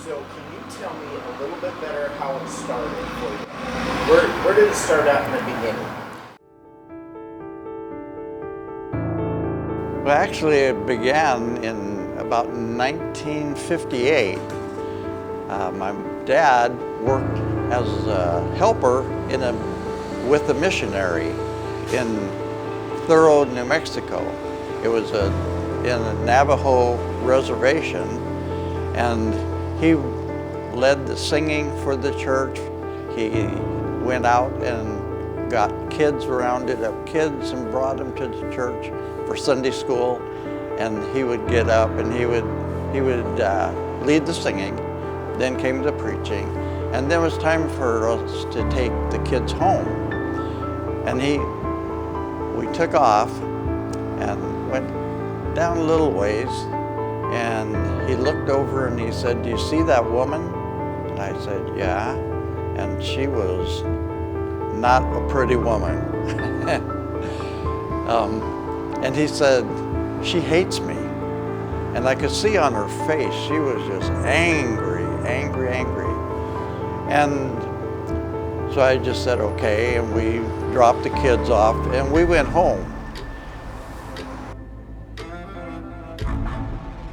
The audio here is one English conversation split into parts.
So can you tell me a little bit better how it started for you? Where did it start out in the beginning? Well, actually, it began in about 1958. My dad worked as a helper with a missionary in Thorough, New Mexico. It was in a Navajo reservation, and he led the singing for the church. He went out and got kids, rounded up kids, and brought them to the church for Sunday school. And he would get up and he would lead the singing. Then came the preaching, and then it was time for us to take the kids home. And we took off and went down a little ways, and he looked over and he said, "Do you see that woman?" And I said, "Yeah." And she was not a pretty woman. And he said, "She hates me." And I could see on her face, she was just angry. And so I just said, okay, and we dropped the kids off and we went home.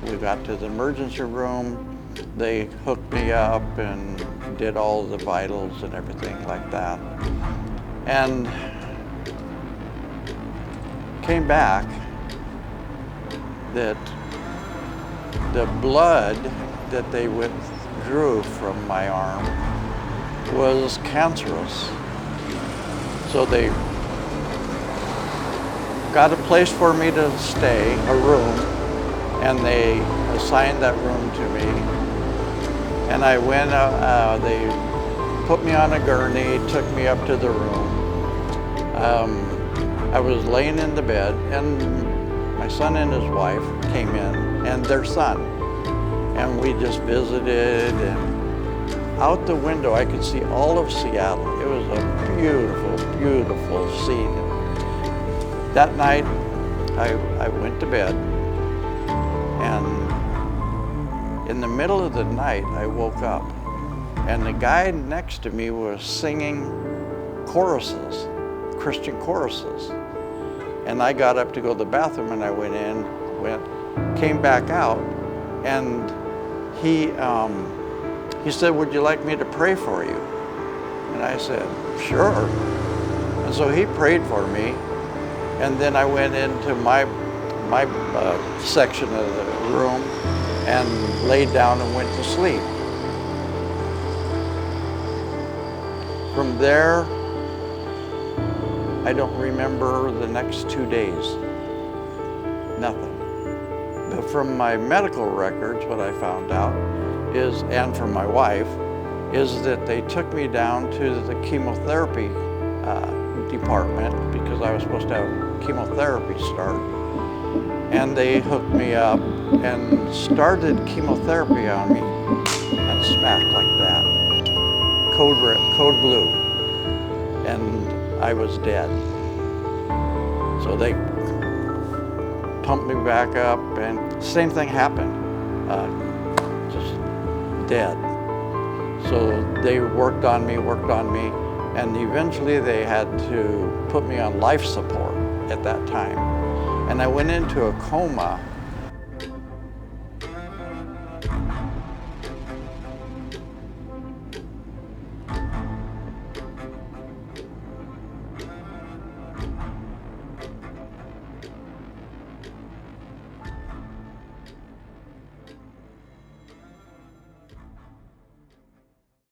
We got to the emergency room. They hooked me up and did all the vitals and everything like that. And came back that the blood that they withdrew from my arm was cancerous. So they got a place for me to stay, a room, and they assigned that room to me. And I went, they put me on a gurney, took me up to the room. I was laying in the bed, and my son and his wife came in, and their son. And we just visited, and out the window I could see all of Seattle. It was a beautiful, beautiful scene. That night I went to bed, and in the middle of the night I woke up, and the guy next to me was singing choruses, Christian choruses. And I got up to go to the bathroom, and I came back out, and he said, "Would you like me to pray for you?" And I said, "Sure." And so he prayed for me, and then I went into my section of the room and laid down and went to sleep. From there, I don't remember the next 2 days, nothing. But from my medical records, what I found out is, and from my wife, is that they took me down to the chemotherapy department because I was supposed to have chemotherapy start. And they hooked me up and started chemotherapy on me, and smacked like that. Code blue. And I was dead. So they pumped me back up, and same thing happened, just dead. So they worked on me, and eventually they had to put me on life support at that time. And I went into a coma.